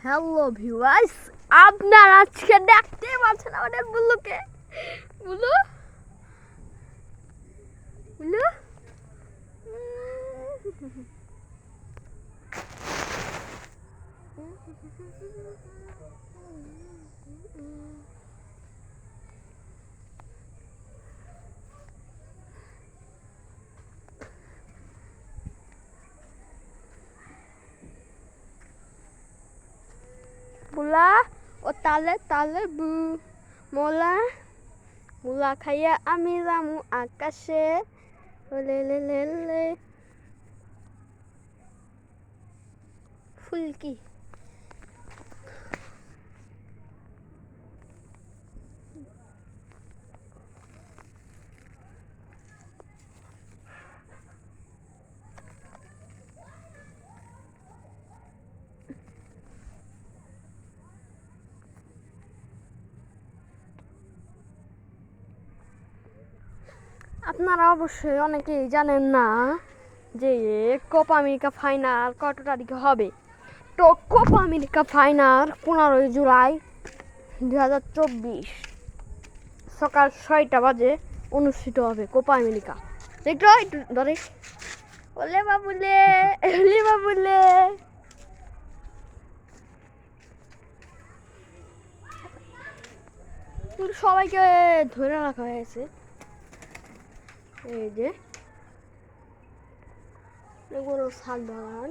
Hello viewers, আপনারা আজকে দেখতে পাচ্ছেন আমাদের বুলুকে। বুলু বুলু বুলা ও তালে তালে বু মোলা মুলা খাইয়া আমি যামু আকাশে লে লে লে লে ফুলকি। আপনারা অবশ্যই অনেকেই জানেন না যে কোপা আমেরিকা ফাইনাল কত তারিখে হবে। তো কোপা আমেরিকা ফাইনাল 15 জুলাই 2024 সকাল 6টা বাজে অনুষ্ঠিত হবে কোপা আমেরিকা। দেখো একটু ধরে ওলে বাবুলে ওলে বাবুলে। সবাইকে ধরে রাখা হয়েছে, এই যে এগুলো শাক বাগান।